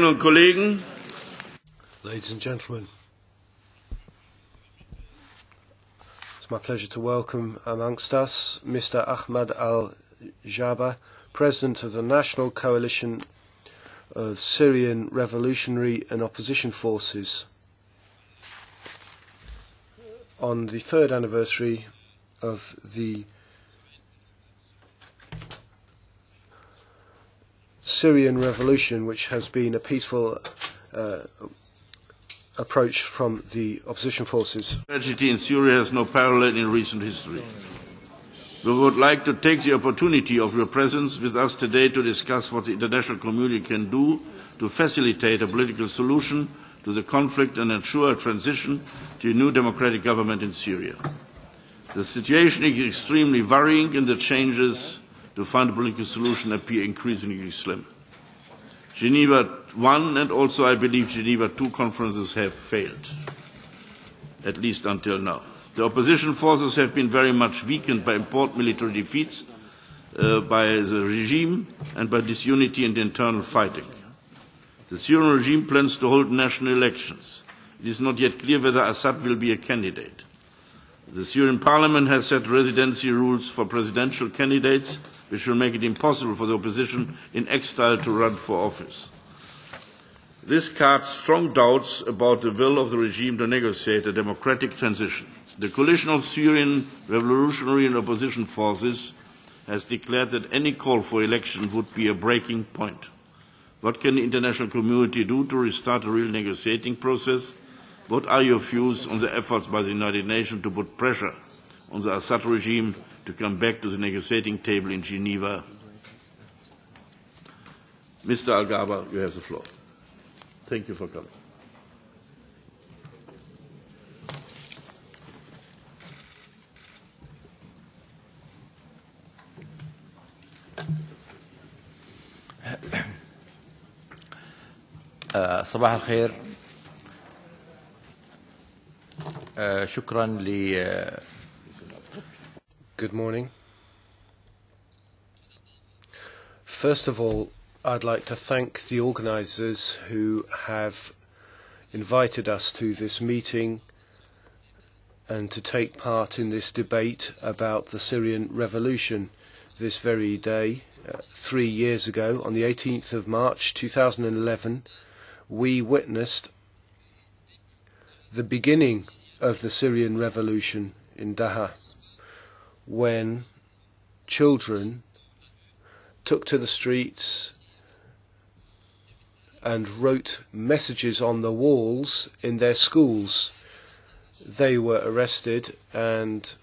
Kollegen, ladies and gentlemen, it's my pleasure to welcome amongst us Mr. Ahmad al-Jaba, President of the National Coalition of Syrian Revolutionary and Opposition Forces, on the third anniversary of the Syrian revolution, which has been a peaceful approach from the opposition forces. Tragedy in Syria has no parallel in recent history. We would like to take the opportunity of your presence with us today to discuss what the international community can do to facilitate a political solution to the conflict and ensure a transition to a new democratic government in Syria. The situation is extremely worrying and the changes to find a political solution appear increasingly slim. Geneva I and also, I believe, Geneva II conferences have failed, at least until now. The opposition forces have been very much weakened by important military defeats by the regime and by disunity and internal fighting. The Syrian regime plans to hold national elections. It is not yet clear whether Assad will be a candidate. The Syrian parliament has set residency rules for presidential candidates, which will make it impossible for the opposition in exile to run for office. This casts strong doubts about the will of the regime to negotiate a democratic transition. The coalition of Syrian revolutionary and opposition forces has declared that any call for election would be a breaking point. What can the international community do to restart a real negotiating process? What are your views on the efforts by the United Nations to put pressure on the Assad regime to come back to the negotiating table in Geneva? Mr. Al-Gaba, you have the floor. Thank you for coming. صباح الخير. شكرا ل Good morning. First of all, I'd like to thank the organisers who have invited us to this meeting and to take part in this debate about the Syrian revolution this very day. 3 years ago, on the 18th of March 2011, we witnessed the beginning of the Syrian revolution in Daha, when children took to the streets and wrote messages on the walls in their schools. They were arrested and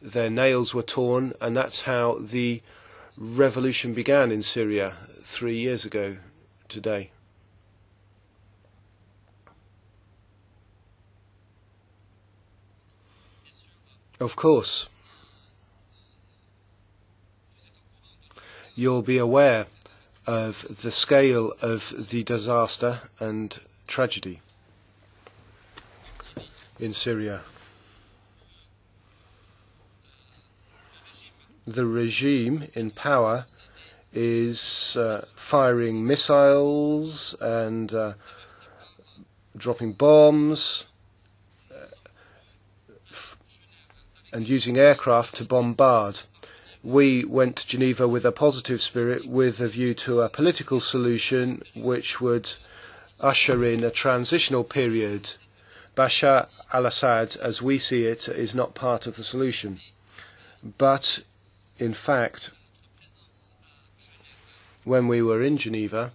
their nails were torn, and that's how the revolution began in Syria 3 years ago today. Of course, you'll be aware of the scale of the disaster and tragedy in Syria. The regime in power is firing missiles and dropping bombs and using aircraft to bombard. We went to Geneva with a positive spirit, with a view to a political solution which would usher in a transitional period. Bashar al-Assad, as we see it, is not part of the solution. But, in fact, when we were in Geneva,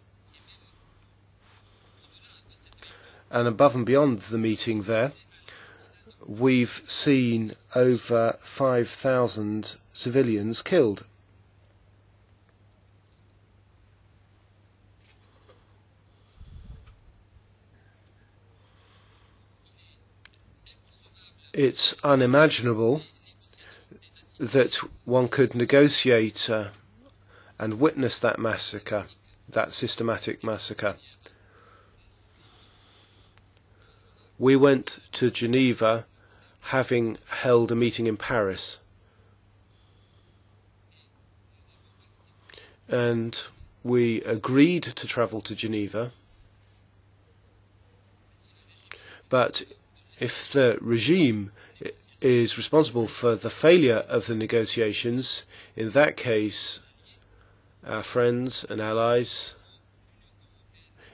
and above and beyond the meeting there, we've seen over 5,000 civilians killed. It's unimaginable that one could negotiate and witness that massacre, that systematic massacre. We went to Geneva having held a meeting in Paris. And We agreed to travel to Geneva, but if the regime is responsible for the failure of the negotiations, in that case, our friends and allies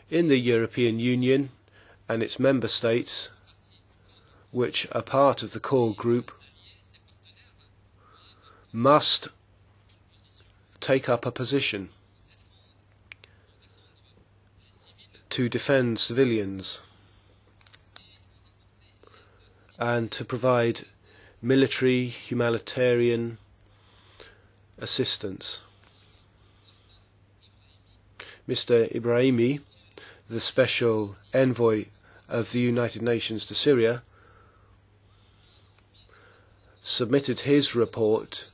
in the European Union and its member states, which are part of the core group, must take up a position to defend civilians and to provide military, humanitarian assistance. Mr. Ibrahimi, the Special Envoy of the United Nations to Syria, submitted his report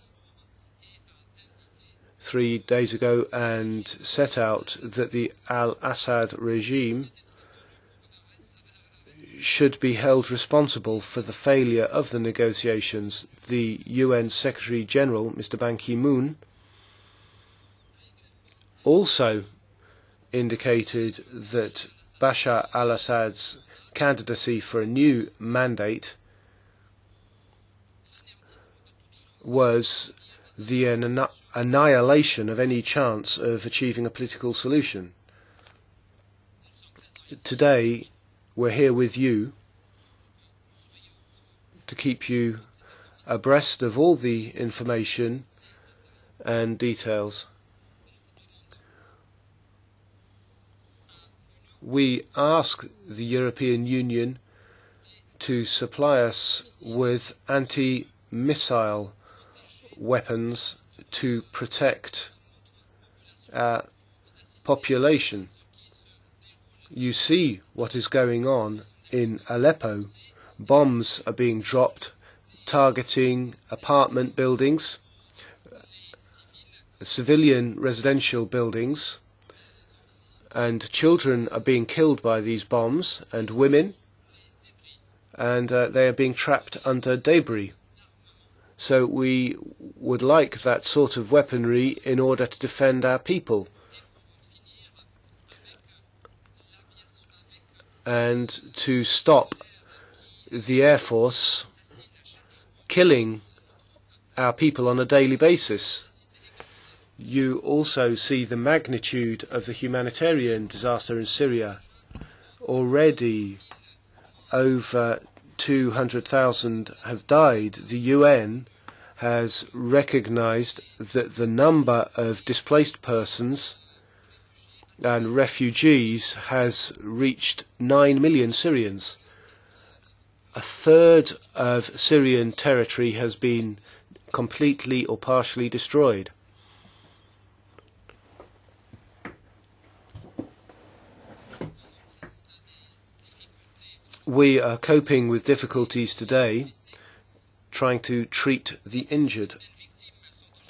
3 days ago and set out that the al-Assad regime should be held responsible for the failure of the negotiations. The UN Secretary General, Mr. Ban Ki-moon, also indicated that Bashar al-Assad's candidacy for a new mandate was the annihilation of any chance of achieving a political solution. Today, we're here with you to keep you abreast of all the information and details. We ask the European Union to supply us with anti-missile weapons to protect our population. You see what is going on in Aleppo. Bombs are being dropped, targeting apartment buildings, civilian residential buildings, and children are being killed by these bombs, and women, and they are being trapped under debris. So we would like that sort of weaponry in order to defend our people and to stop the Air Force killing our people on a daily basis. You also see the magnitude of the humanitarian disaster in Syria. Already over 200,000 have died. The UN has recognized that the number of displaced persons and refugees has reached 9 million Syrians. A third of Syrian territory has been completely or partially destroyed. We are coping with difficulties today, trying to treat the injured.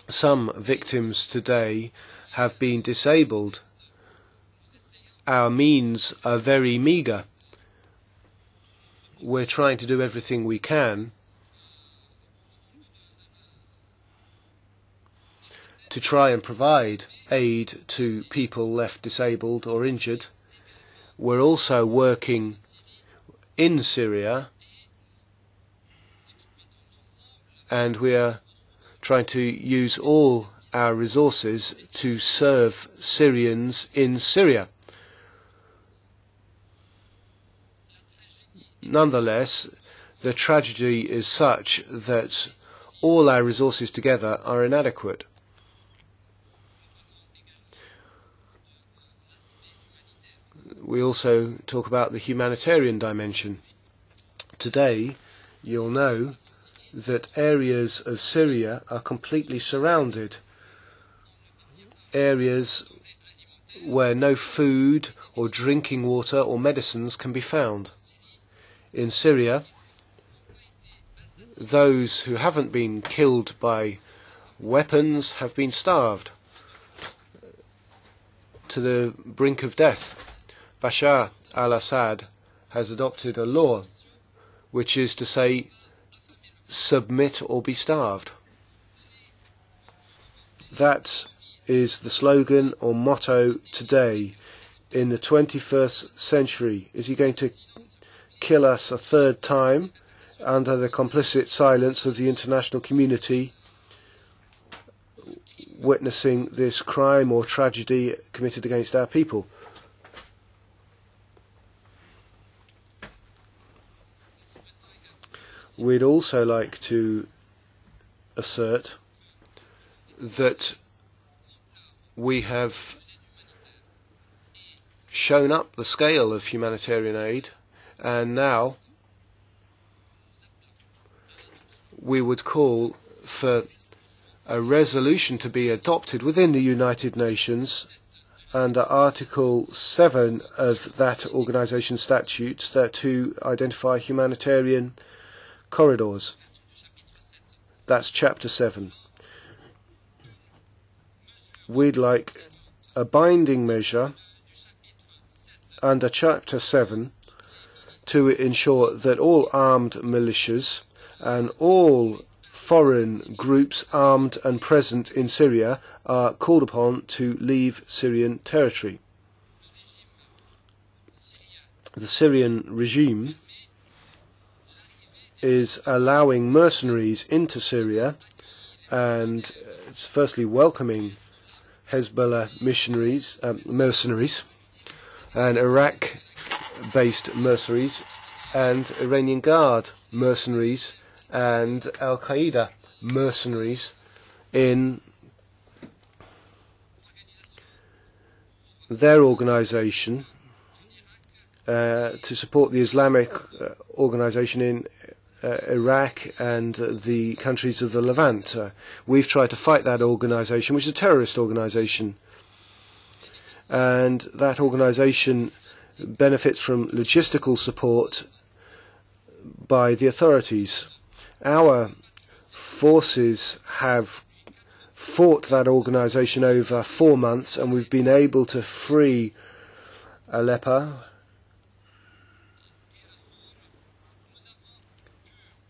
Some victims today have been disabled. Our means are very meagre. We're trying to do everything we can to try and provide aid to people left disabled or injured. We're also working in Syria, and we are trying to use all our resources to serve Syrians in Syria. Nonetheless, the tragedy is such that all our resources together are inadequate. We also talk about the humanitarian dimension. Today, you'll know that areas of Syria are completely surrounded. Areas where no food or drinking water or medicines can be found. In Syria, those who haven't been killed by weapons have been starved to the brink of death. Bashar al-Assad has adopted a law which is to say, submit or be starved. That is the slogan or motto today in the 21st century? Is he going to kill us a third time under the complicit silence of the international community, witnessing this crime or tragedy committed against our people? We'd also like to assert that we have shown up the scale of humanitarian aid, and now we would call for a resolution to be adopted within the United Nations under Article 7 of that organisation's statutes to identify humanitarian corridors. That's Chapter 7. We'd like a binding measure under Chapter 7 to ensure that all armed militias and all foreign groups armed and present in Syria are called upon to leave Syrian territory. The Syrian regime is allowing mercenaries into Syria, and it's firstly welcoming Hezbollah mercenaries and Iraq-based mercenaries and Iranian Guard mercenaries and Al-Qaeda mercenaries in their organisation to support the Islamic organisation in Iraq and the countries of the Levant. We've tried to fight that organisation, which is a terrorist organisation, and that organisation benefits from logistical support by the authorities. Our forces have fought that organisation over 4 months, and we've been able to free Aleppo,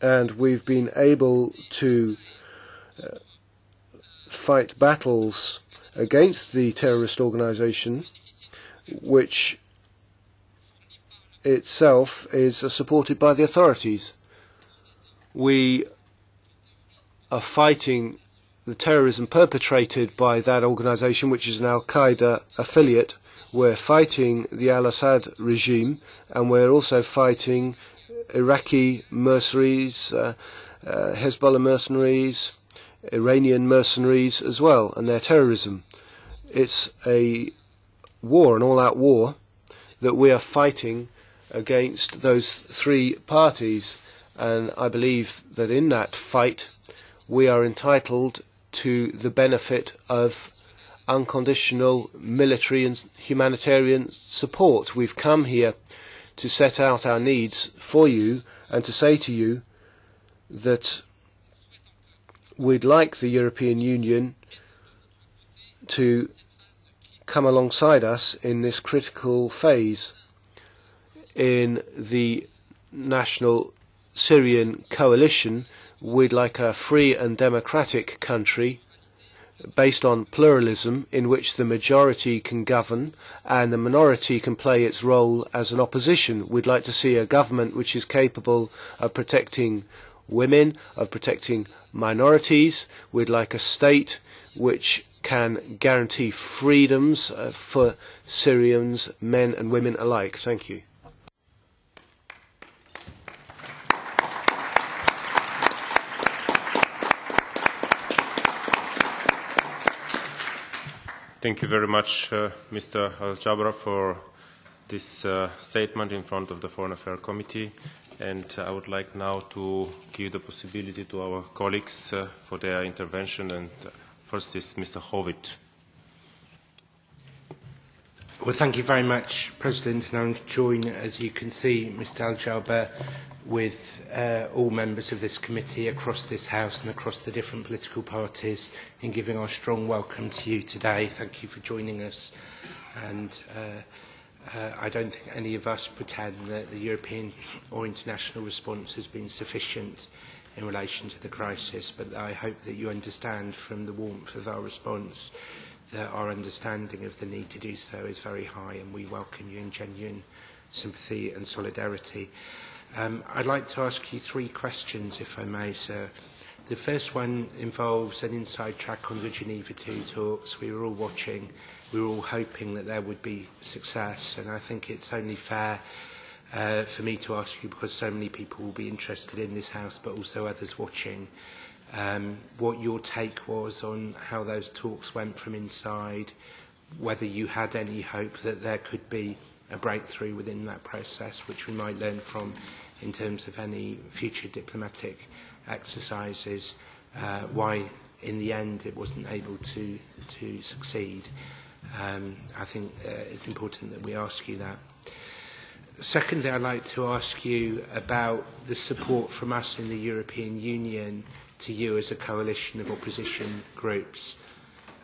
and we've been able to fight battles against the terrorist organisation, which itself is supported by the authorities. We are fighting the terrorism perpetrated by that organisation, which is an Al-Qaeda affiliate. We're fighting the al-Assad regime, and we're also fighting Iraqi mercenaries, Hezbollah mercenaries, Iranian mercenaries as well, and their terrorism. It's a war, an all-out war, that we are fighting against those three parties, and I believe that in that fight we are entitled to the benefit of unconditional military and humanitarian support. We've come here to set out our needs for you and to say to you that we'd like the European Union to come alongside us in this critical phase. In the National Syrian Coalition, we'd like a free and democratic country based on pluralism, in which the majority can govern and the minority can play its role as an opposition. We'd like to see a government which is capable of protecting women, of protecting minorities. We'd like a state which can guarantee freedoms for Syrians, men and women alike. Thank you. Thank you very much, Mr. Al-Jabra, for this statement in front of the Foreign Affairs Committee. And I would like now to give the possibility to our colleagues for their intervention. And first is Mr. Howitt. Well, thank you very much, President. And I'm joined, as you can see, Mr. Al-Jabra, with all members of this committee across this House and across the different political parties in giving our strong welcome to you today. Thank you for joining us. And I don't think any of us pretend that the European or international response has been sufficient in relation to the crisis, but I hope that you understand from the warmth of our response that our understanding of the need to do so is very high, and we welcome you in genuine sympathy and solidarity. I'd like to ask you 3 questions, if I may, sir. The first one involves an inside track on the Geneva II talks. We were all watching. We were all hoping that there would be success, and I think it's only fair for me to ask you, because so many people will be interested in this House, but also others watching, what your take was on how those talks went from inside, whether you had any hope that there could be a breakthrough within that process, which we might learn from in terms of any future diplomatic exercises, why in the end it wasn't able to succeed. I think it's important that we ask you that. Secondly, I'd like to ask you about the support from us in the European Union to you as a coalition of opposition groups.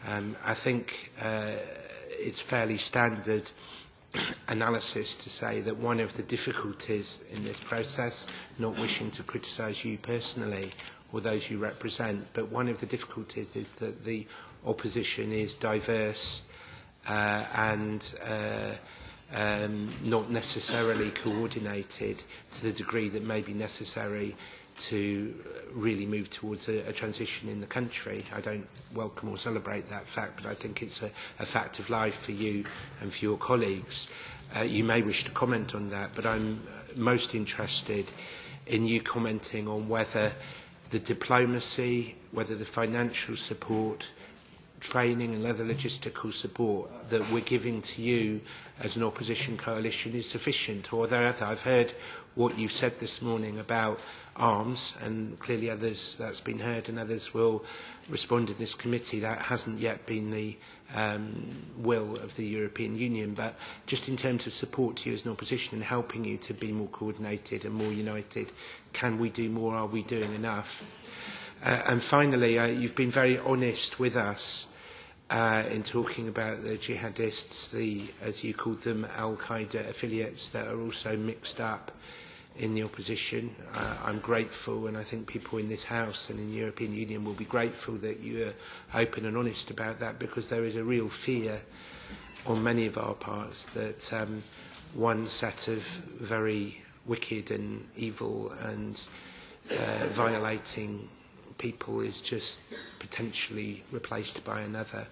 I think it's fairly standard analysis to say that one of the difficulties in this process, not wishing to criticise you personally or those you represent, but one of the difficulties is that the opposition is diverse and not necessarily coordinated to the degree that may be necessary to really move towards a transition in the country. I don't welcome or celebrate that fact, but I think it's a fact of life for you and for your colleagues. You may wish to comment on that, but I'm most interested in you commenting on whether the diplomacy, whether the financial support, training and other logistical support that we're giving to you as an opposition coalition is sufficient, or whether I've heard what you've said this morning about arms, and clearly others, that's been heard, and others will respond in this committee. That hasn't yet been the will of the European Union, but just in terms of support to you as an opposition and helping you to be more coordinated and more united, can we do more? Are we doing enough? And finally, you've been very honest with us in talking about the jihadists, the, as you called them, Al-Qaeda affiliates that are also mixed up in the opposition. I'm grateful, and I think people in this House and in the European Union will be grateful that you are open and honest about that, because there is a real fear on many of our parts that one set of very wicked and evil and violating people is just potentially replaced by another.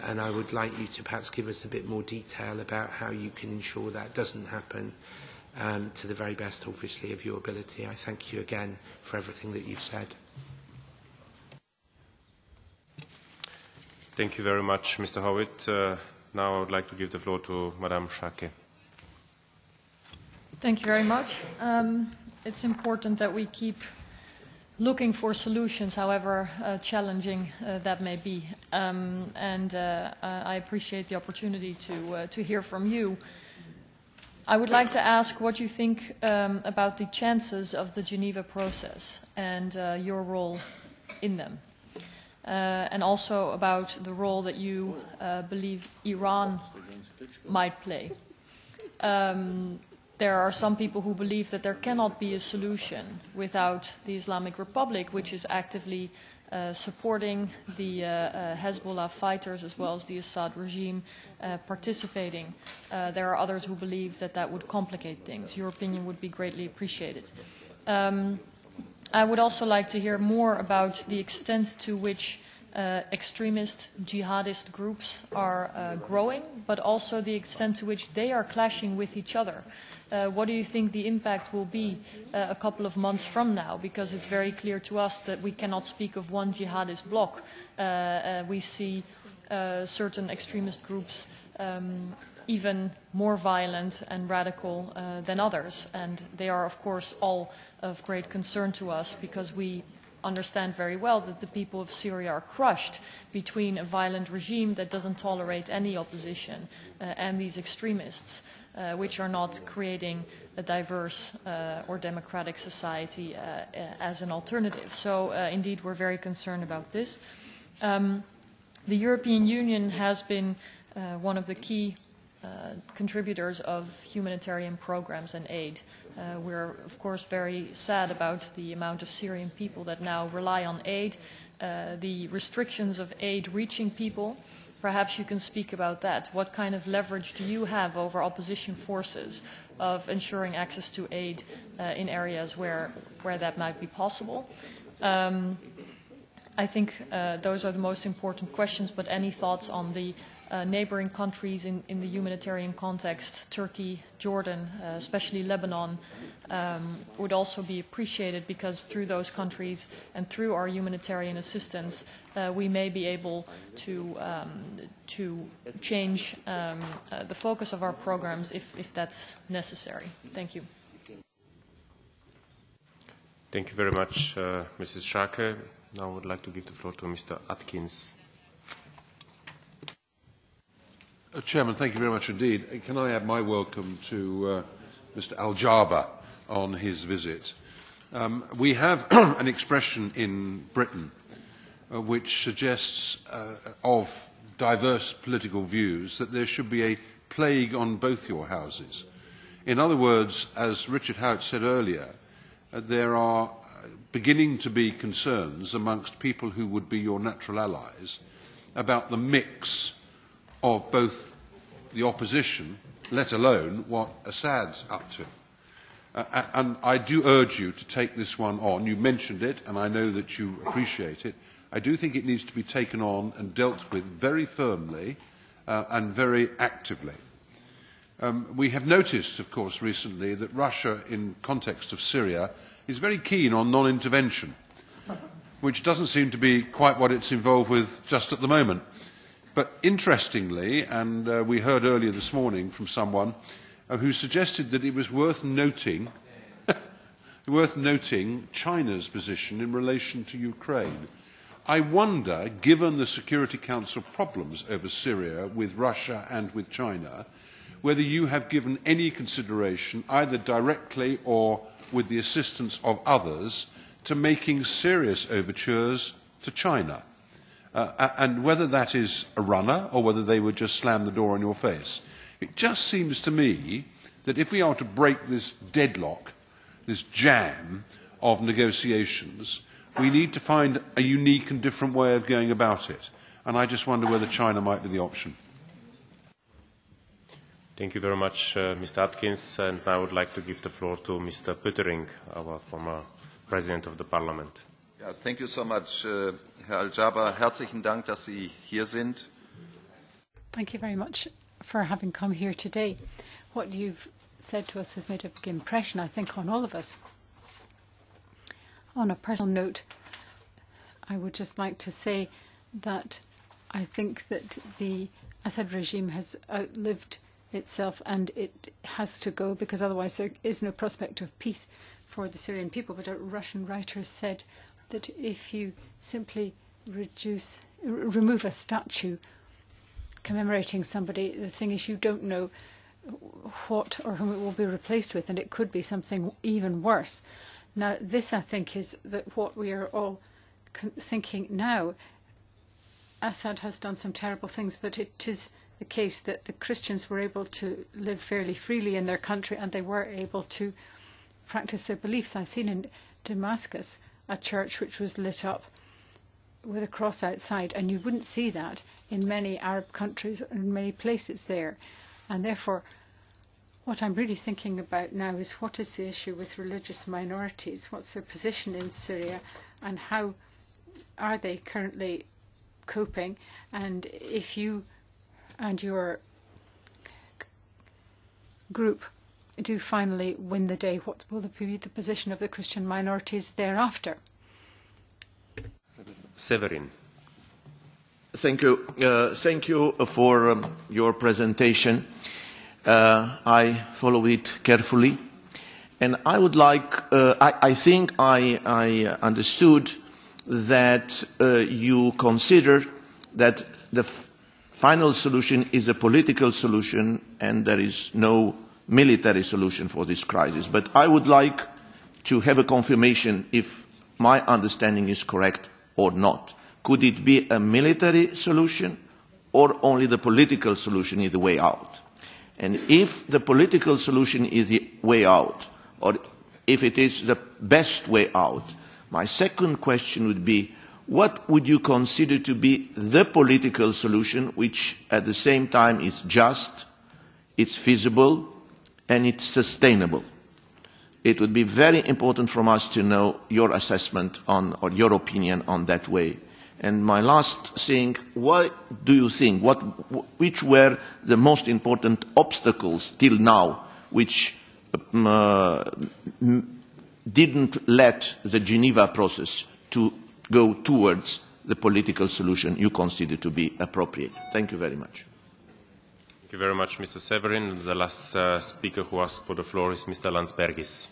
And I would like you to perhaps give us a bit more detail about how you can ensure that doesn't happen, to the very best, obviously, of your ability. I thank you again for everything that you've said. Thank you very much, Mr. Howitt. Now I would like to give the floor to Madame Schaake. Thank you very much. It's important that we keep looking for solutions, however challenging that may be. I appreciate the opportunity to hear from you. I would like to ask what you think about the chances of the Geneva process and your role in them, and also about the role that you believe Iran might play. There are some people who believe that there cannot be a solution without the Islamic Republic, which is actively supporting the Hezbollah fighters as well as the Assad regime participating. There are others who believe that that would complicate things. Your opinion would be greatly appreciated. I would also like to hear more about the extent to which extremist jihadist groups are growing, but also the extent to which they are clashing with each other. What do you think the impact will be a couple of months from now? Because it's very clear to us that we cannot speak of one jihadist bloc. We see certain extremist groups even more violent and radical than others. And they are, of course, all of great concern to us, because we understand very well that the people of Syria are crushed between a violent regime that doesn't tolerate any opposition and these extremists, which are not creating a diverse or democratic society as an alternative. So indeed, we're very concerned about this. The European Union has been one of the key contributors of humanitarian programs and aid. We're, of course, very sad about the amount of Syrian people that now rely on aid, the restrictions of aid reaching people, Perhaps you can speak about that. What kind of leverage do you have over opposition forces of ensuring access to aid in areas where that might be possible? I think those are the most important questions, but any thoughts on the neighboring countries in the humanitarian context, Turkey, Jordan, especially Lebanon, would also be appreciated, because through those countries and through our humanitarian assistance, we may be able to change the focus of our programs if that's necessary. Thank you. Thank you very much, Mrs. Schaake. Now I would like to give the floor to Mr. Atkins. Chairman, thank you very much indeed. Can I add my welcome to Mr. Al-Jarba on his visit? We have an expression in Britain which suggests of diverse political views that there should be a plague on both your houses. In other words, as Richard Howitt said earlier, there are beginning to be concerns amongst people who would be your natural allies about the mix of both the opposition, let alone what Assad's up to. And I do urge you to take this one on. You mentioned it, and I know that you appreciate it. I do think it needs to be taken on and dealt with very firmly and very actively. We have noticed, of course, recently that Russia, in context of Syria, is very keen on non-intervention, which doesn't seem to be quite what it's involved with just at the moment. But interestingly, and we heard earlier this morning from someone who suggested that it was worth noting China's position in relation to Ukraine. I wonder, given the Security Council problems over Syria with Russia and with China, whether you have given any consideration, either directly or with the assistance of others, to making serious overtures to China, and whether that is a runner or whether they would just slam the door in your face. It just seems to me that if we are to break this deadlock, this jam of negotiations, we need to find a unique and different way of going about it. And I just wonder whether China might be the option. Thank you very much, Mr. Atkins. And now I would like to give the floor to Mr. Pöttering, our former President of the Parliament. Ja, thank you so much, Herr Al-Jarba. Herzlichen Dank, dass Sie hier sind. Thank you very much for having come here today. What you've said to us has made a big impression, I think, on all of us. On a personal note, I would just like to say that I think that the Assad regime has outlived itself, and it has to go, because otherwise there is no prospect of peace for the Syrian people. But a Russian writer said that if you simply remove a statue commemorating somebody, the thing is you don't know what or whom it will be replaced with, and it could be something even worse. Now, this, I think, is that what we are all thinking now. Assad has done some terrible things, but it is the case that the Christians were able to live fairly freely in their country, and they were able to practice their beliefs. I've seen in Damascus a church which was lit up with a cross outside, and you wouldn't see that in many Arab countries or in many places there. And therefore, what I'm really thinking about now is what is the issue with religious minorities? What's their position in Syria, and how are they currently coping? And if you and your group do finally win the day, what will be the position of the Christian minorities thereafter? Severin. Thank you. Thank you for your presentation. I follow it carefully, and I would like. I think I understood that you consider that the final solution is a political solution, and there is no military solution for this crisis. But I would like to have a confirmation if my understanding is correct or not. Could it be a military solution, or only the political solution is the way out? And if the political solution is the way out, or if it is the best way out, my second question would be, what would you consider to be the political solution which at the same time is just, it's feasible, and it's sustainable? It would be very important from us to know your assessment on, or your opinion on that way. And my last thing, what do you think, which were the most important obstacles till now which didn't let the Geneva process to go towards the political solution you consider to be appropriate? Thank you very much. Thank you very much, Mr. Severin. The last speaker who asked for the floor is Mr. Landsbergis.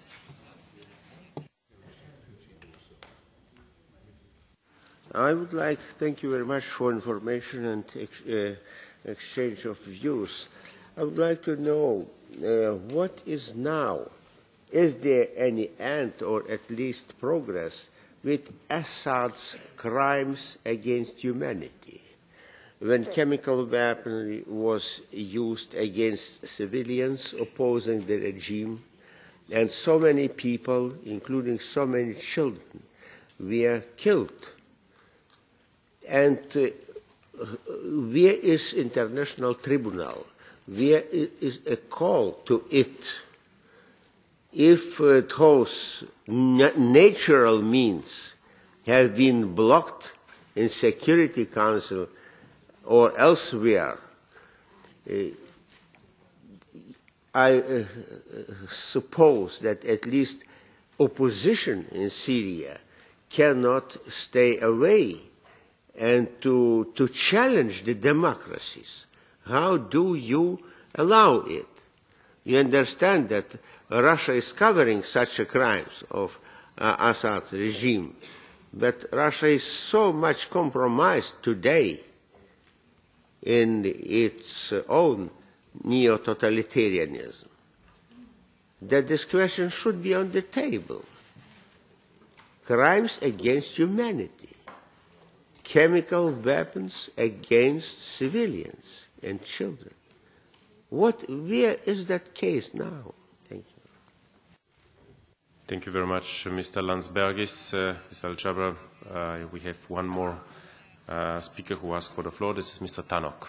I would like to thank you very much for information and exchange of views. I would like to know what is now. Is there any end or at least progress with Assad's crimes against humanity? When chemical weaponry was used against civilians opposing the regime, and so many people, including so many children, were killed. And where is international tribunal? Where is a call to it? If those natural means have been blocked in Security Council or elsewhere, I suppose that at least opposition in Syria cannot stay away and to challenge the democracies. How do you allow it? You understand that Russia is covering such crimes of Assad's regime, but Russia is so much compromised today in its own neo-totalitarianism that this question should be on the table. Crimes against humanity, chemical weapons against civilians and children. Where is that case now? Thank you. Thank you very much, Mr. Landsbergis. Mr. Al-Jabra, we have one more speaker who asked for the floor. This is Mr. Tannock.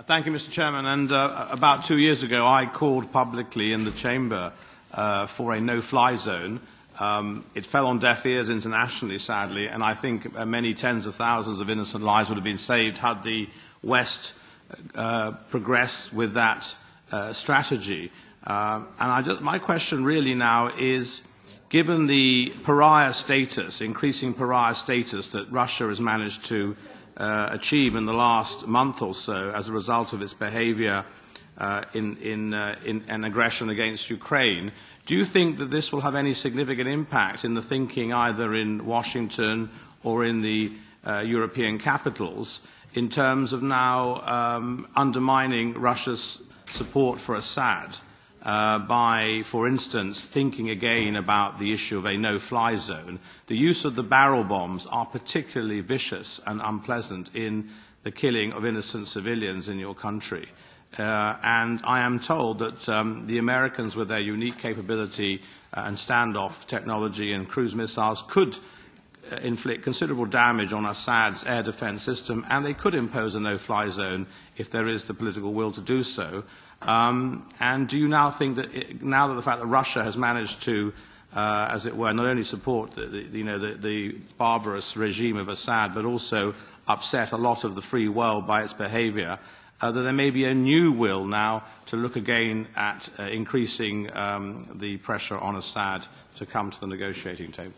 Thank you, Mr. Chairman. And about 2 years ago, I called publicly in the chamber for a no-fly zone. It fell on deaf ears internationally, sadly, and I think many tens of thousands of innocent lives would have been saved had the West progressed with that strategy. My question really now is, given the pariah status, increasing pariah status that Russia has managed to achieve in the last month or so as a result of its behavior in an aggression against Ukraine, do you think that this will have any significant impact in the thinking either in Washington or in the European capitals in terms of now undermining Russia's support for Assad by, for instance, thinking again about the issue of a no-fly zone? The use of the barrel bombs are particularly vicious and unpleasant in the killing of innocent civilians in your country. And I am told that the Americans, with their unique capability and standoff technology and cruise missiles, could inflict considerable damage on Assad's air defense system, and they could impose a no-fly zone if there is the political will to do so. And do you now think that, now that the fact that Russia has managed to, as it were, not only support the barbarous regime of Assad, but also upset a lot of the free world by its behavior, that there may be a new will now to look again at increasing the pressure on Assad to come to the negotiating table?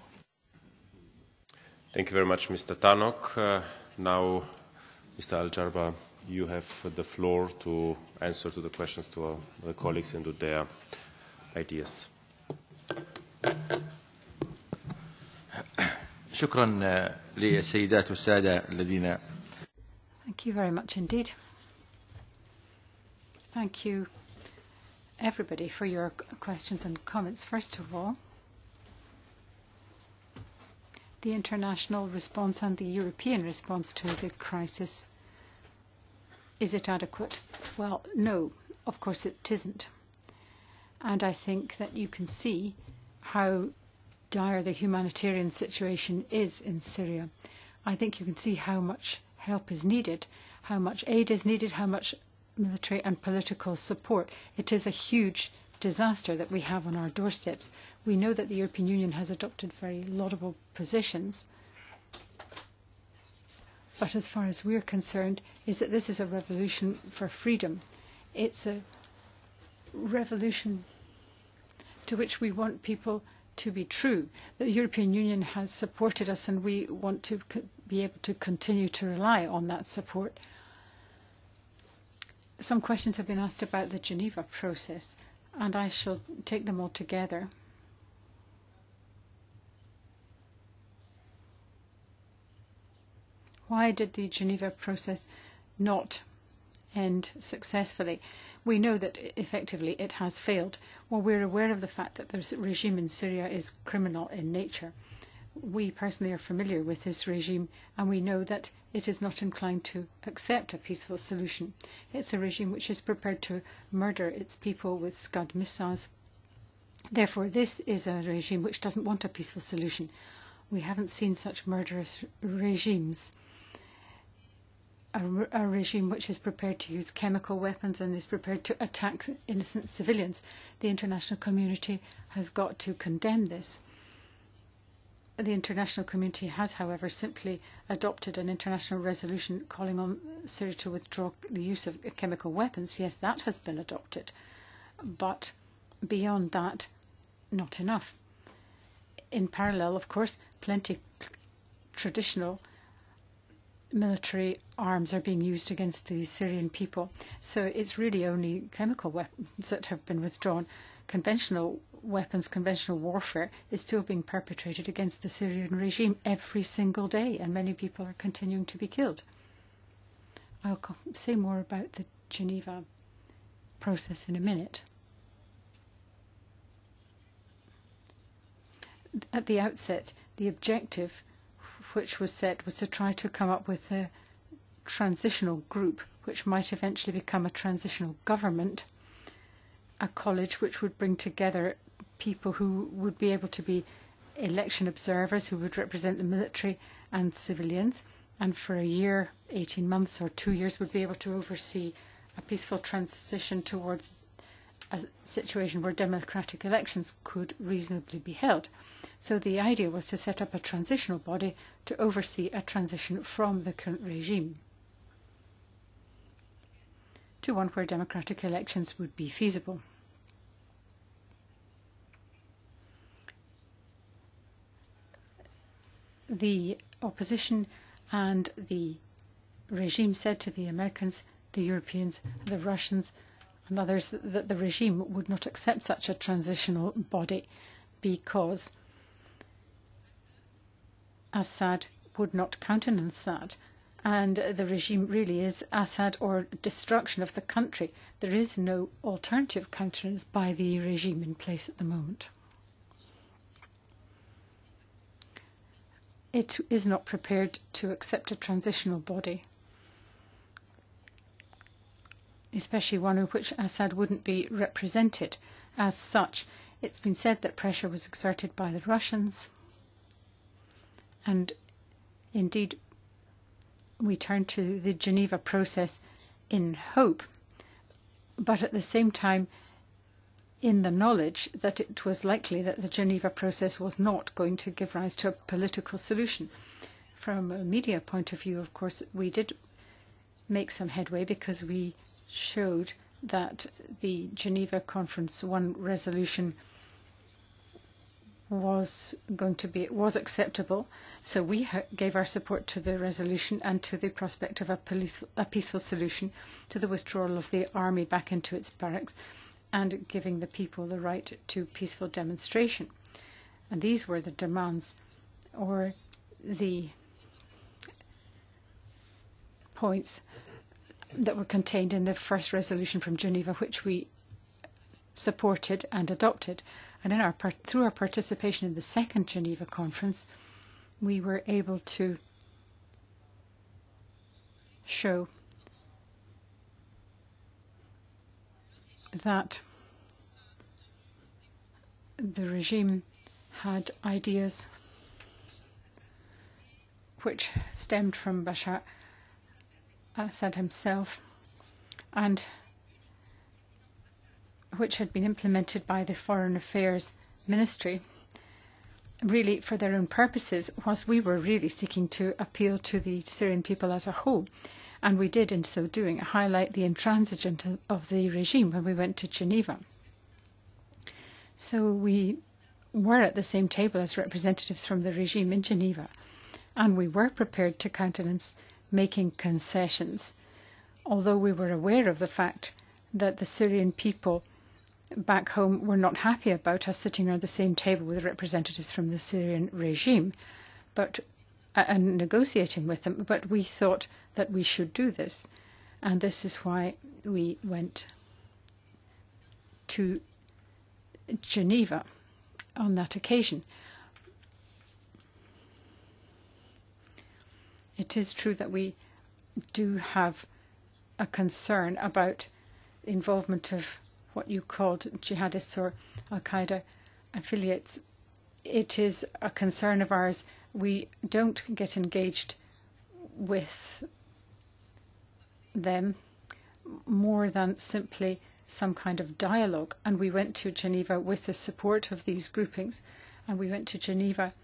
Thank you very much, Mr. Tannock. Now, Mr. Al-Jarba, you have the floor to answer to the questions to the colleagues and to their ideas. شكرا للسيدات والسادة الذين. Thank you very much indeed. Thank you, everybody, for your questions and comments. First of all, the international response and the European response to the crisis, is it adequate? Well, no, of course it isn't. And I think that you can see how dire the humanitarian situation is in Syria. I think you can see how much help is needed, how much aid is needed, how much military and political support. It is a huge disaster that we have on our doorsteps. We know that the European Union has adopted very laudable positions, but as far as we're concerned, is that this is a revolution for freedom. It's a revolution to which we want people to be true. The European Union has supported us, and we want to be able to continue to rely on that support. Some questions have been asked about the Geneva process, and I shall take them all together. Why did the Geneva process not end successfully? We know that effectively it has failed. Well, we're aware of the fact that the regime in Syria is criminal in nature. We personally are familiar with this regime, and we know that it is not inclined to accept a peaceful solution. It's a regime which is prepared to murder its people with Scud missiles. Therefore, this is a regime which doesn't want a peaceful solution. We haven't seen such murderous regimes. A regime which is prepared to use chemical weapons and is prepared to attack innocent civilians. The international community has got to condemn this. The international community has, however, simply adopted an international resolution calling on Syria to withdraw the use of chemical weapons. Yes, that has been adopted. But beyond that, not enough. In parallel, of course, plenty traditional military arms are being used against the Syrian people. So it's really only chemical weapons that have been withdrawn. Conventional weapons, conventional warfare is still being perpetrated against the Syrian regime every single day, and many people are continuing to be killed. I'll say more about the Geneva process in a minute. At the outset, the objective which was set was to try to come up with a transitional group which might eventually become a transitional government, a college which would bring together people who would be able to be election observers, who would represent the military and civilians, and for a year, 18 months or 2 years would be able to oversee a peaceful transition towards a situation where democratic elections could reasonably be held. So the idea was to set up a transitional body to oversee a transition from the current regime to one where democratic elections would be feasible. The opposition and the regime said to the Americans, the Europeans, the Russians and others that the regime would not accept such a transitional body because Assad would not countenance that. And the regime really is Assad or destruction of the country. There is no alternative countenance by the regime in place at the moment. It is not prepared to accept a transitional body, especially one in which Assad wouldn't be represented as such. It's been said that pressure was exerted by the Russians, and indeed we turn to the Geneva process in hope, but at the same time in the knowledge that it was likely that the Geneva process was not going to give rise to a political solution. From a media point of view, of course, we did make some headway because we showed that the Geneva Conference 1 resolution was acceptable. So we gave our support to the resolution and to the prospect of a peaceful solution to the withdrawal of the army back into its barracks and giving the people the right to peaceful demonstration. And these were the demands or the points that were contained in the first resolution from Geneva, which we supported and adopted. And in through our participation in the second Geneva conference, we were able to show that the regime had ideas which stemmed from Bashar Assad himself and which had been implemented by the Foreign Affairs Ministry really for their own purposes, whilst we were really seeking to appeal to the Syrian people as a whole. And we did, in so doing, highlight the intransigence of the regime when we went to Geneva. So we were at the same table as representatives from the regime in Geneva, and we were prepared to countenance making concessions, although we were aware of the fact that the Syrian people back home were not happy about us sitting around the same table with representatives from the Syrian regime and negotiating with them. But we thought that we should do this, and this is why we went to Geneva on that occasion. It is true that we do have a concern about involvement of what you called jihadists or al-Qaeda affiliates. It is a concern of ours. We don't get engaged with them more than simply some kind of dialogue. And we went to Geneva with the support of these groupings, and we went to Geneva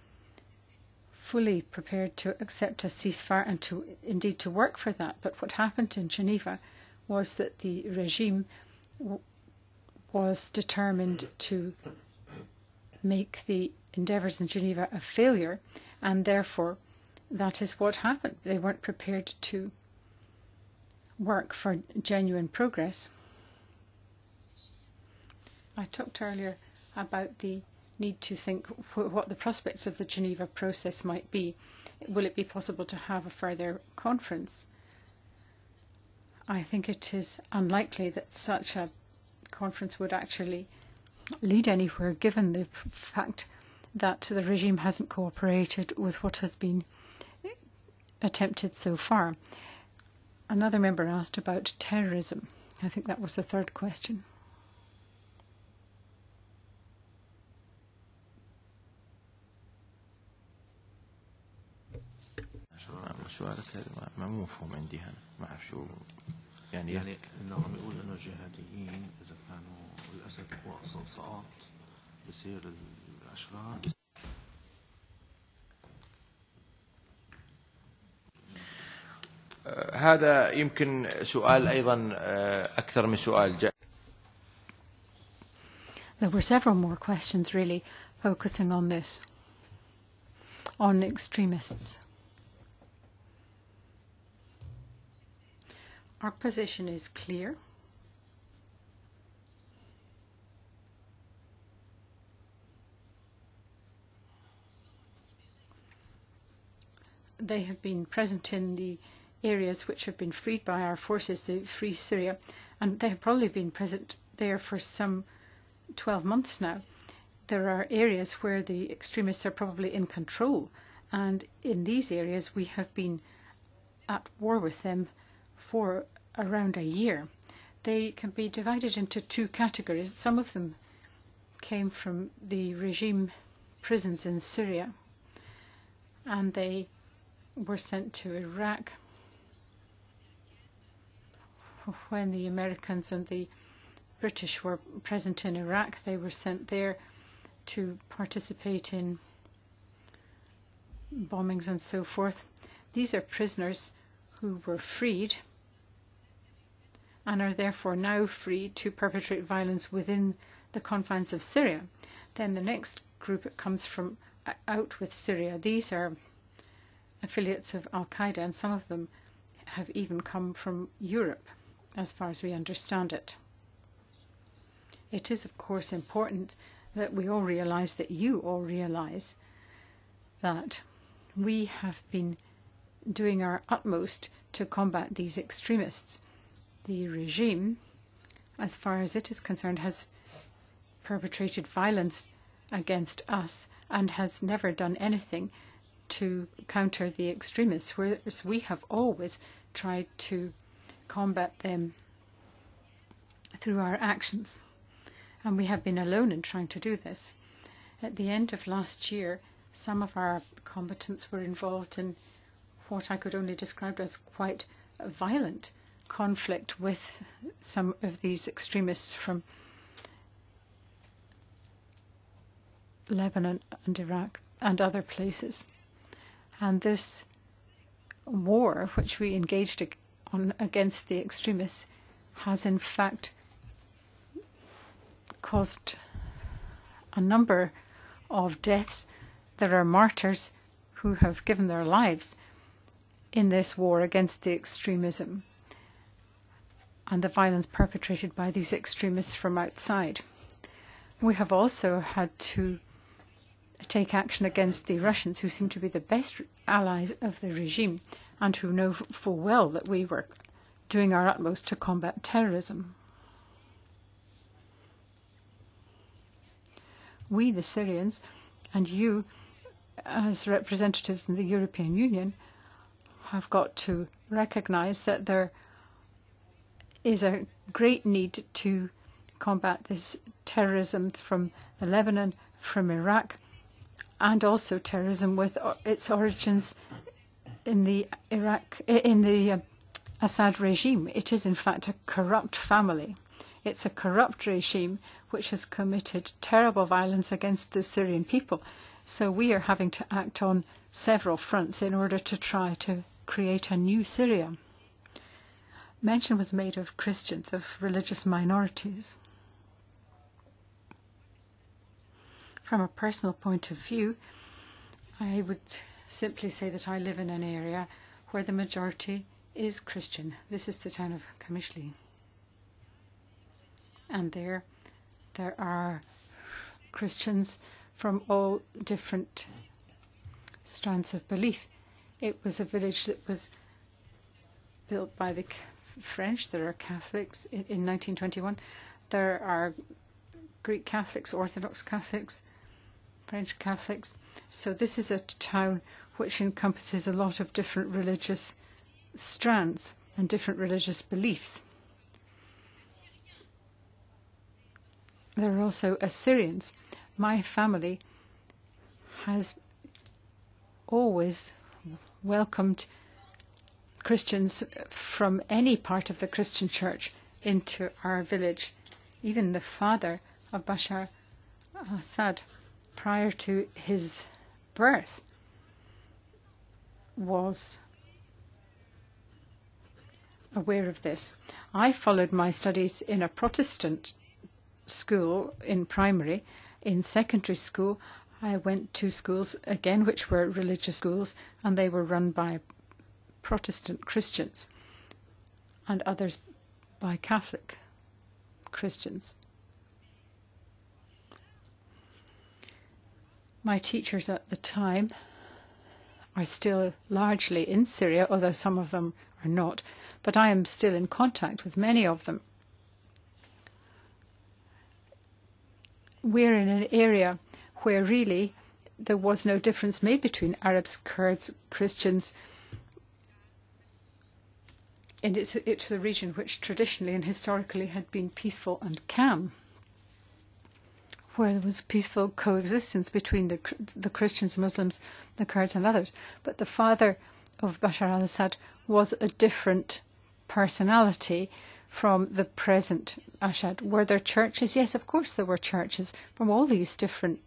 fully prepared to accept a ceasefire and to indeed to work for that. But what happened in Geneva was that the regime was determined to make the endeavours in Geneva a failure, and therefore that is what happened. They weren't prepared to work for genuine progress. I talked earlier about the need to think what the prospects of the Geneva process might be. Will it be possible to have a further conference? I think it is unlikely that such a conference would actually lead anywhere, given the fact that the regime hasn't cooperated with what has been attempted so far. Another member asked about terrorism. I think that was the third question. يعني انهم يقولوا انه الجهاديين اذا كانوا للاسف وصوصات بصير الاشرار. هذا يمكن سؤال ايضا اكثر من سؤال. There were several more questions really focusing on this, on extremists. Our position is clear. They have been present in the areas which have been freed by our forces, the Free Syria, and they have probably been present there for some 12 months now. There are areas where the extremists are probably in control, and in these areas we have been at war with them for around a year. They can be divided into two categories. Some of them came from the regime prisons in Syria, and they were sent to Iraq. When the Americans and the British were present in Iraq, they were sent there to participate in bombings and so forth. These are prisoners who were freed and are therefore now free to perpetrate violence within the confines of Syria. Then the next group comes from out with Syria. These are affiliates of al-Qaeda, and some of them have even come from Europe, as far as we understand it. It is, of course, important that we all realize, that you all realize, that we have been doing our utmost to combat these extremists. The regime, as far as it is concerned, has perpetrated violence against us and has never done anything to counter the extremists, whereas we have always tried to combat them through our actions. And we have been alone in trying to do this. At the end of last year, some of our combatants were involved in what I could only describe as quite a violent conflict with some of these extremists from Lebanon and Iraq and other places. And this war, which we engaged on against the extremists, has in fact caused a number of deaths. There are martyrs who have given their lives in this war against the extremism and the violence perpetrated by these extremists from outside. We have also had to take action against the Russians, who seem to be the best allies of the regime and who know full well that we were doing our utmost to combat terrorism. We, the Syrians, and you, as representatives in the European Union, have got to recognize that there is a great need to combat this terrorism from Lebanon, from Iraq, and also terrorism with its origins in the Assad regime. It is in fact a corrupt family. It's a corrupt regime which has committed terrible violence against the Syrian people. So we are having to act on several fronts in order to try to create a new Syria. Mention was made of Christians, of religious minorities. From a personal point of view, I would simply say that I live in an area where the majority is Christian. This is the town of Kamishli. And there are Christians from all different strands of belief. It was a village that was built by the French. There are Catholics in 1921. There are Greek Catholics, Orthodox Catholics, French Catholics. So this is a town which encompasses a lot of different religious strands and different religious beliefs. There are also Assyrians. My family has always welcomed Christians from any part of the Christian church into our village. Even the father of Bashar al-Assad, prior to his birth, was aware of this. I followed my studies in a Protestant school in primary. In secondary school, I went to schools, again, which were religious schools, and they were run by Protestant Christians and others by Catholic Christians. My teachers at the time are still largely in Syria, although some of them are not, but I am still in contact with many of them. We're in an area where really there was no difference made between Arabs, Kurds, Christians. And it's a region which traditionally and historically had been peaceful and calm, where there was peaceful coexistence between the Christians, Muslims, the Kurds and others. But the father of Bashar al-Assad was a different personality from the present Assad. Were there churches? Yes, of course there were churches from all these different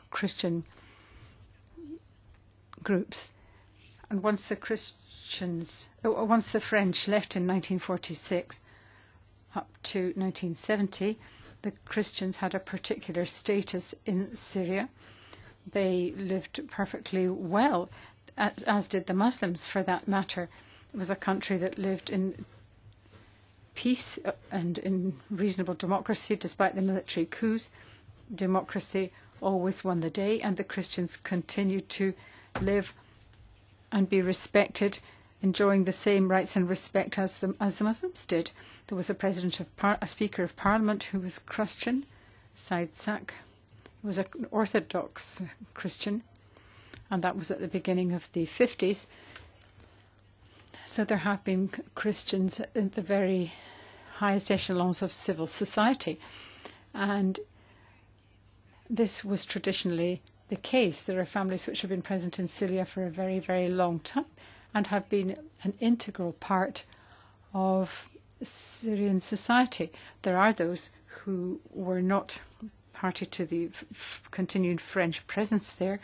Christian groups. And once the French left in 1946 up to 1970, the Christians had a particular status in Syria. They lived perfectly well, as did the Muslims for that matter. It was a country that lived in peace and in reasonable democracy despite the military coups. Democracy always won the day, and the Christians continued to live and be respected, enjoying the same rights and respect as the Muslims did. There was a Speaker of Parliament who was Christian, Said Sak. He was an Orthodox Christian, and that was at the beginning of the 50s. So there have been Christians in the very highest echelons of civil society. And this was traditionally the case. There are families which have been present in Syria for a very, very long time and have been an integral part of Syrian society. There are those who were not party to the continued French presence there.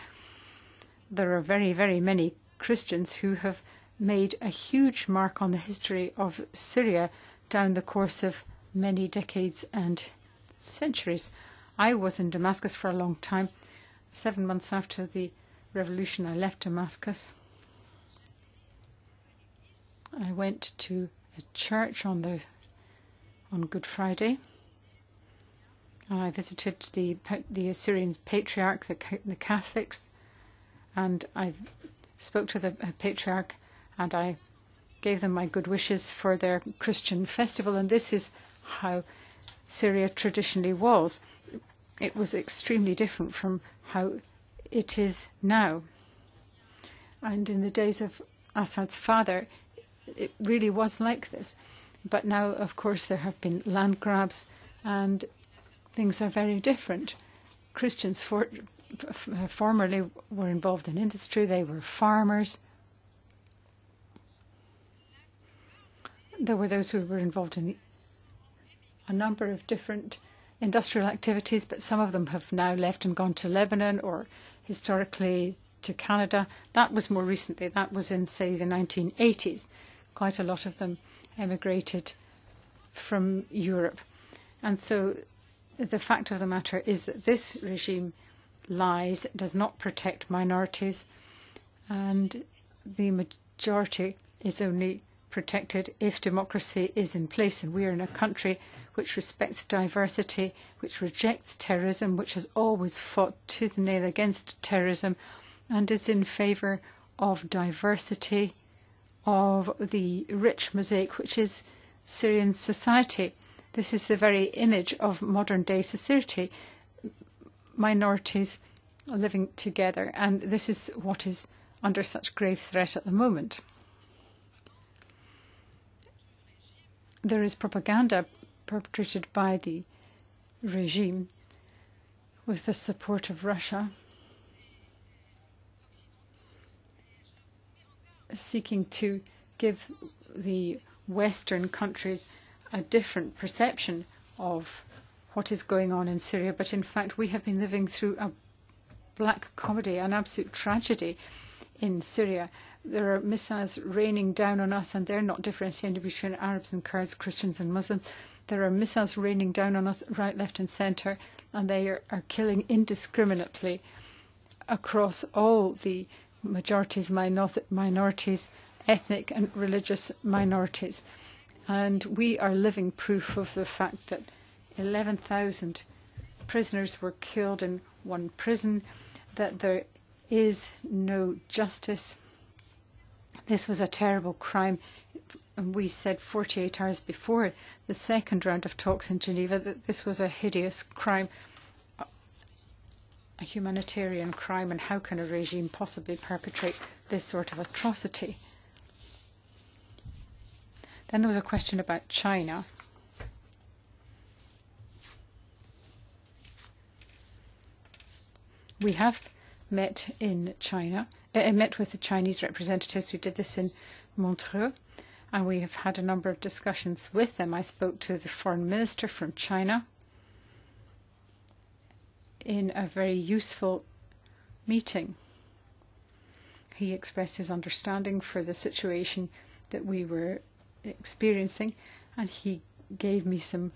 There are very, very many Christians who have made a huge mark on the history of Syria down the course of many decades and centuries. I was in Damascus for a long time. 7 months after the revolution, I left Damascus. I went to a church on Good Friday. And I visited the Assyrian patriarch, the Catholics, and I spoke to the patriarch, and I gave them my good wishes for their Christian festival. And this is how Syria traditionally was. It was extremely different from how it is now. And in the days of Assad's father, it really was like this. But now, of course, there have been land grabs and things are very different. Christians formerly were involved in industry. They were farmers. There were those who were involved in a number of different industrial activities, but some of them have now left and gone to Lebanon or historically to Canada. That was more recently. That was in, say, the 1980s. Quite a lot of them emigrated from Europe. And so the fact of the matter is that this regime lies, does not protect minorities, and the majority is only protected if democracy is in place. And we are in a country which respects diversity, which rejects terrorism, which has always fought tooth and nail against terrorism, and is in favour of diversity, of the rich mosaic which is Syrian society. This is the very image of modern-day society, minorities living together, and this is what is under such grave threat at the moment. There is propaganda perpetrated by the regime with the support of Russia, seeking to give the Western countries a different perception of what is going on in Syria. But in fact, we have been living through a black comedy, an absolute tragedy in Syria. There are missiles raining down on us, and they're not differentiating between Arabs and Kurds, Christians and Muslims. There are missiles raining down on us right, left and centre, and they are killing indiscriminately across all the majorities, minorities, ethnic and religious minorities. And we are living proof of the fact that 11,000 prisoners were killed in one prison, that there is no justice. This was a terrible crime. And we said 48 hours before the second round of talks in Geneva that this was a hideous crime, a humanitarian crime, and how can a regime possibly perpetrate this sort of atrocity? Then there was a question about China. We have met in China, met with the Chinese representatives. We did this in Montreux, and we have had a number of discussions with them. I spoke to the foreign minister from China in a very useful meeting. He expressed his understanding for the situation that we were experiencing, and he gave me some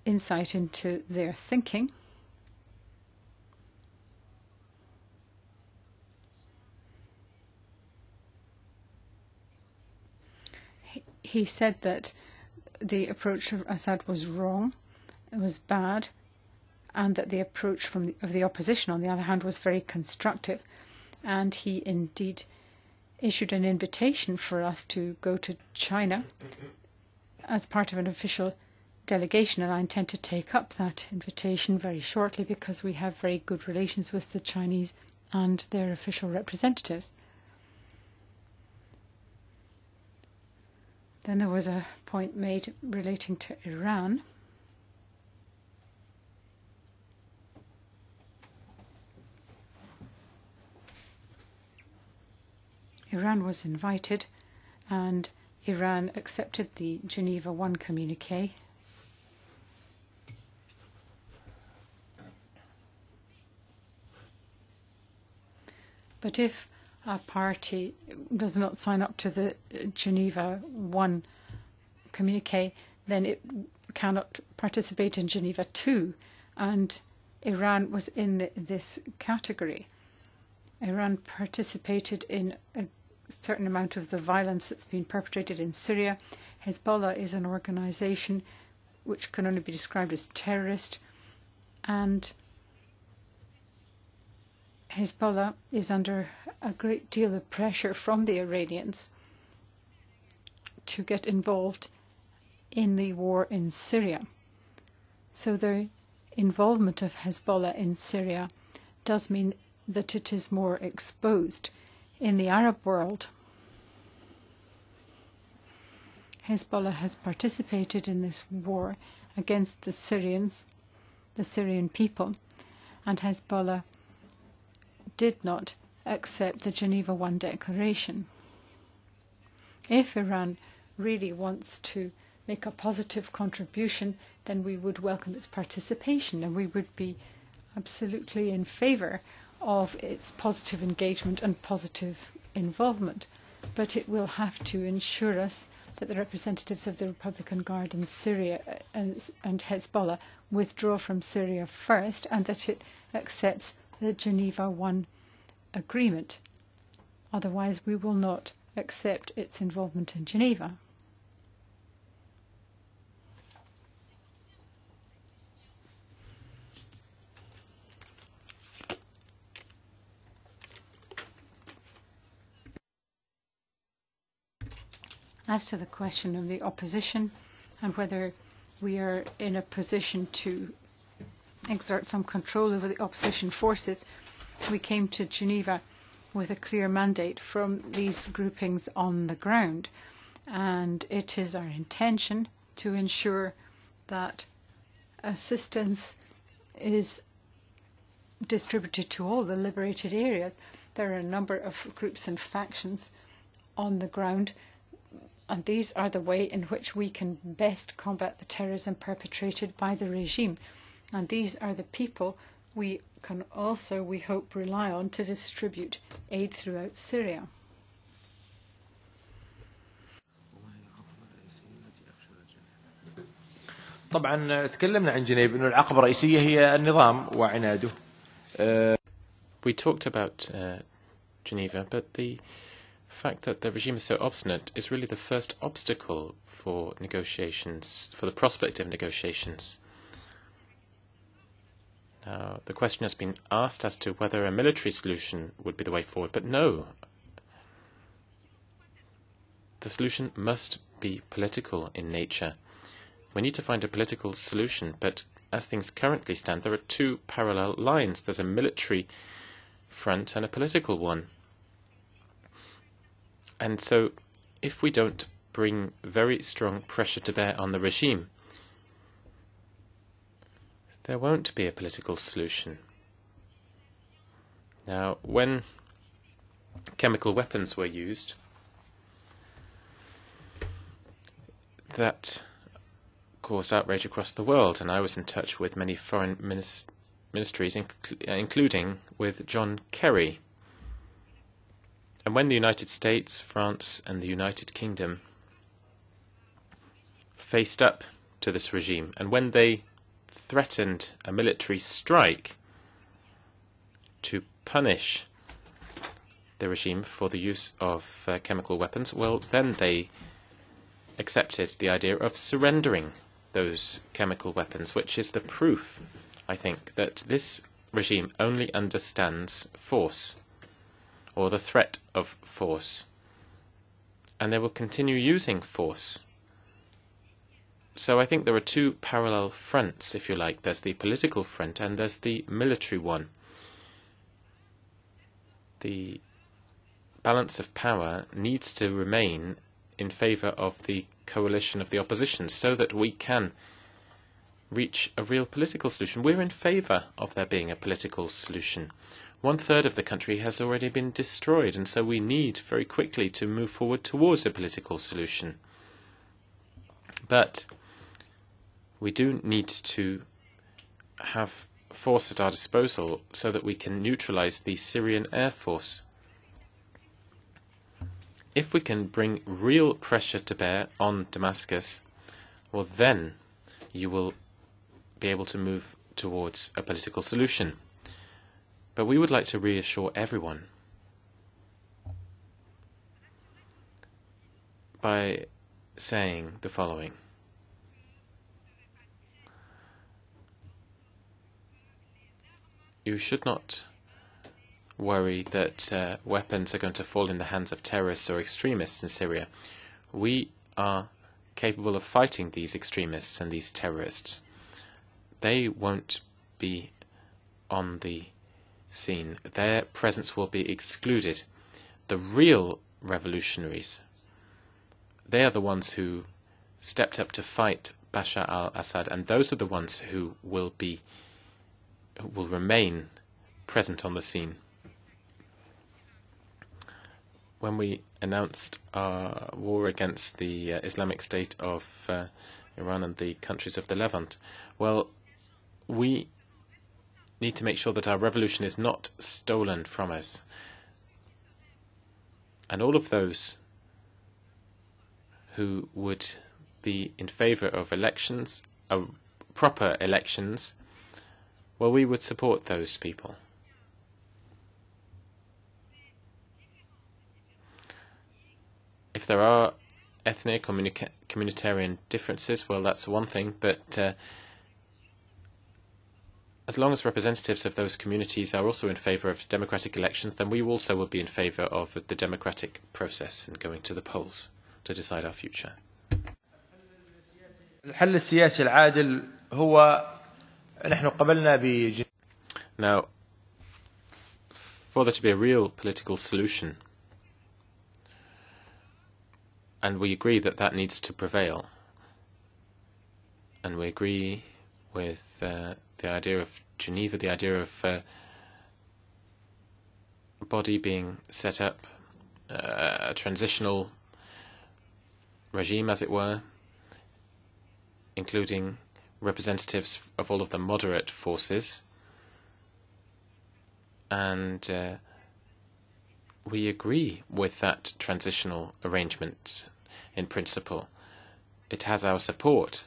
insight into their thinking. He said that the approach of Assad was wrong, it was bad, and that the approach of the opposition, on the other hand, was very constructive. And he indeed issued an invitation for us to go to China as part of an official delegation, and I intend to take up that invitation very shortly because we have very good relations with the Chinese and their official representatives. Then there was a point made relating to Iran. Iran was invited, and Iran accepted the Geneva I communiqué. But if a party does not sign up to the Geneva I communiqué, then it cannot participate in Geneva II, and Iran was in this category. Iran participated in a certain amount of the violence that's been perpetrated in Syria. Hezbollah is an organization which can only be described as terrorist, and Hezbollah is under a great deal of pressure from the Iranians to get involved in the war in Syria. So the involvement of Hezbollah in Syria does mean that it is more exposed. In the Arab world, Hezbollah has participated in this war against the Syrians, the Syrian people, and Hezbollah did not accept the Geneva I declaration. If Iran really wants to make a positive contribution, then we would welcome its participation, and we would be absolutely in favor of its positive engagement and positive involvement. But it will have to ensure us that the representatives of the Republican Guard in Syria and Hezbollah withdraw from Syria first, and that it accepts the Geneva I agreement. Otherwise, we will not accept its involvement in Geneva. As to the question of the opposition and whether we are in a position to exert some control over the opposition forces, we came to Geneva with a clear mandate from these groupings on the ground. And it is our intention to ensure that assistance is distributed to all the liberated areas. There are a number of groups and factions on the ground, and these are the way in which we can best combat the terrorism perpetrated by the regime. And these are the people we can also, we hope, rely on to distribute aid throughout Syria. طبعا تكلمنا عن جنيف إنه العقبة الرئيسية هي النظام وعناده. We talked about Geneva, but the fact that the regime is so obstinate is really the first obstacle for negotiations, for the prospect of negotiations. Now, the question has been asked as to whether a military solution would be the way forward, but no. The solution must be political in nature. We need to find a political solution, but as things currently stand, there are two parallel lines. There's a military front and a political one. And so, if we don't bring very strong pressure to bear on the regime, there won't be a political solution. Now, when chemical weapons were used, that caused outrage across the world, and I was in touch with many foreign ministries, including with John Kerry. And when the United States, France, and the United Kingdom faced up to this regime, and when they threatened a military strike to punish the regime for the use of chemical weapons, well, then they accepted the idea of surrendering those chemical weapons, which is the proof, I think, that this regime only understands force, or the threat of force, and they will continue using force. So I think there are two parallel fronts, if you like. There's the political front and there's the military one. The balance of power needs to remain in favour of the coalition of the opposition so that we can reach a real political solution. We're in favour of there being a political solution. 1/3 of the country has already been destroyed, and so we need very quickly to move forward towards a political solution. But we do need to have force at our disposal so that we can neutralise the Syrian Air Force. If we can bring real pressure to bear on Damascus, well then you will be able to move towards a political solution. But we would like to reassure everyone by saying the following. You should not worry that weapons are going to fall in the hands of terrorists or extremists in Syria. We are capable of fighting these extremists and these terrorists. They won't be on the scene. Their presence will be excluded. The real revolutionaries, they are the ones who stepped up to fight Bashar al-Assad, and those are the ones who will remain present on the scene. When we announced our war against the Islamic State of Iran and the countries of the Levant, well, we need to make sure that our revolution is not stolen from us. And all of those who would be in favour of elections, proper elections, well, we would support those people. If there are ethnic or communitarian differences, well, that's one thing, but as long as representatives of those communities are also in favour of democratic elections, then we also will be in favour of the democratic process and going to the polls to decide our future. الحل السياسي العادل هو نحن قبلنا Now, for there to be a real political solution, and we agree that that needs to prevail, and we agree with the idea of Geneva, the idea of a body being set up, a transitional regime, as it were, including representatives of all of the moderate forces, and we agree with that transitional arrangement in principle. It has our support.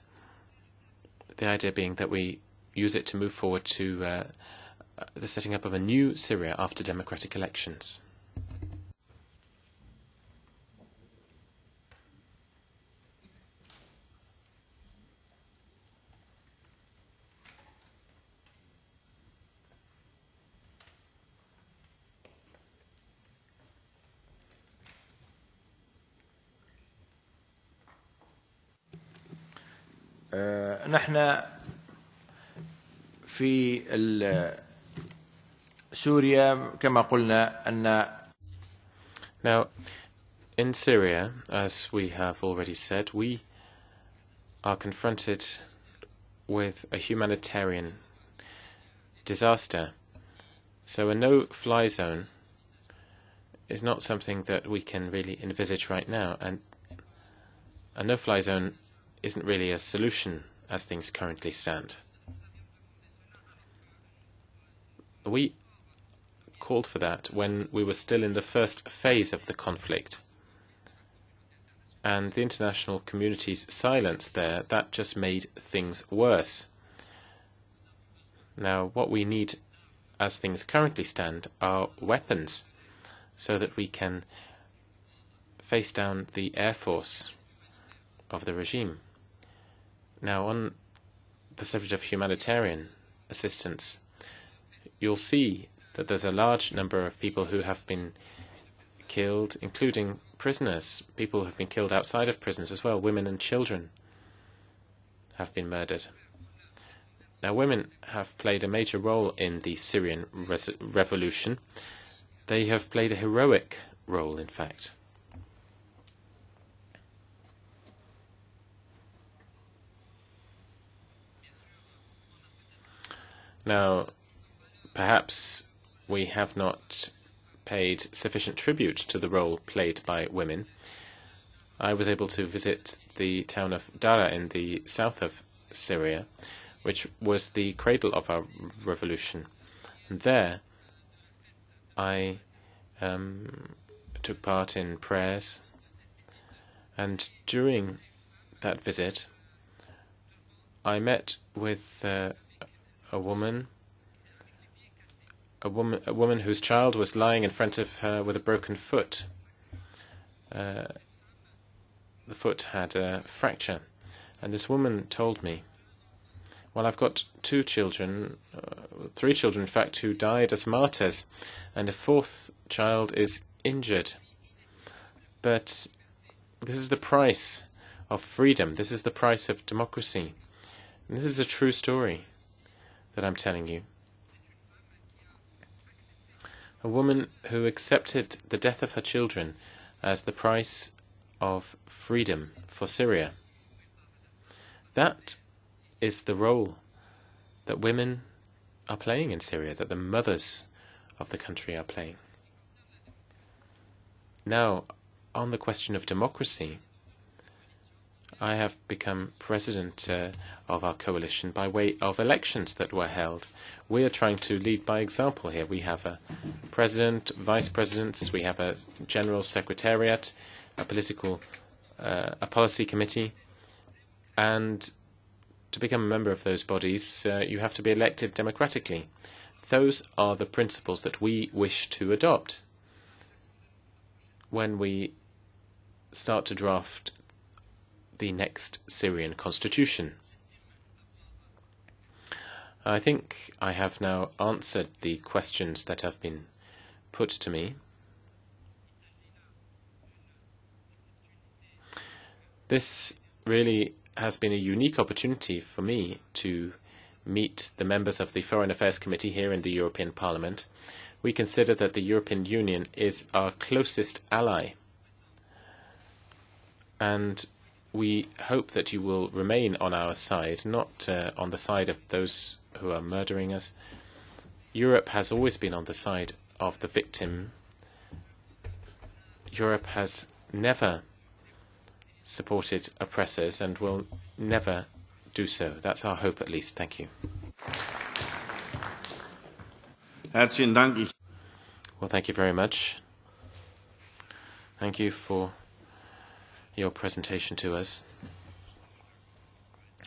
The idea being that we use it to move forward to the setting up of a new Syria after democratic elections. نحن في سوريا كما قلنا أن Now, in Syria, as we have already said, we are confronted with a humanitarian disaster. So a no-fly zone is not something that we can really envisage right now, and a no-fly zone isn't really a solution as things currently stand. We called for that when we were still in the first phase of the conflict. And the international community's silence there, that just made things worse. Now, what we need as things currently stand are weapons so that we can face down the air force of the regime. Now, on the subject of humanitarian assistance, you'll see that there's a large number of people who have been killed, including prisoners. People who have been killed outside of prisons as well. Women and children have been murdered. Now, women have played a major role in the Syrian revolution. They have played a heroic role, in fact. Now, perhaps we have not paid sufficient tribute to the role played by women. I was able to visit the town of Dara in the south of Syria, which was the cradle of our revolution. And there, I took part in prayers, and during that visit, I met with a woman whose child was lying in front of her with a broken foot. The foot had a fracture, and this woman told me, well, I've got 2 children, 3 children in fact, who died as martyrs, and a 4th child is injured. But this is the price of freedom. This is the price of democracy. And this is a true story that I'm telling you. A woman who accepted the death of her children as the price of freedom for Syria. That is the role that women are playing in Syria, that the mothers of the country are playing. Now, on the question of democracy, I have become president of our coalition by way of elections that were held. We are trying to lead by example here. We have a president, vice presidents, we have a general secretariat, a policy committee, and to become a member of those bodies, you have to be elected democratically. Those are the principles that we wish to adopt when we start to draft the next Syrian constitution. I think I have now answered the questions that have been put to me. This really has been a unique opportunity for me to meet the members of the Foreign Affairs Committee here in the European Parliament. We consider that the European Union is our closest ally, and we hope that you will remain on our side, not on the side of those who are murdering us. Europe has always been on the side of the victim. Europe has never supported oppressors and will never do so. That's our hope, at least. Thank you. Herzlichen Dank. Well, thank you very much. Thank you for your presentation to us.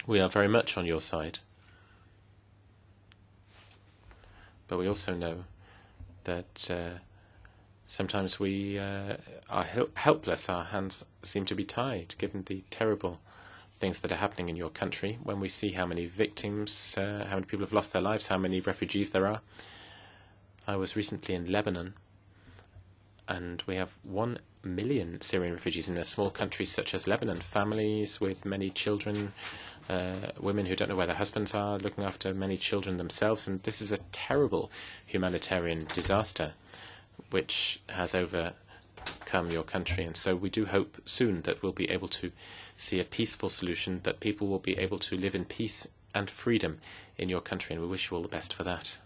We are very much on your side. But we also know that sometimes we are helpless. Our hands seem to be tied, given the terrible things that are happening in your country. When we see how many victims, how many people have lost their lives, how many refugees there are. I was recently in Lebanon, and we have 1 million Syrian refugees in a small country such as Lebanon, families with many children, women who don't know where their husbands are, looking after many children themselves. And this is a terrible humanitarian disaster which has overcome your country. And so we do hope soon that we'll be able to see a peaceful solution, that people will be able to live in peace and freedom in your country. And we wish you all the best for that.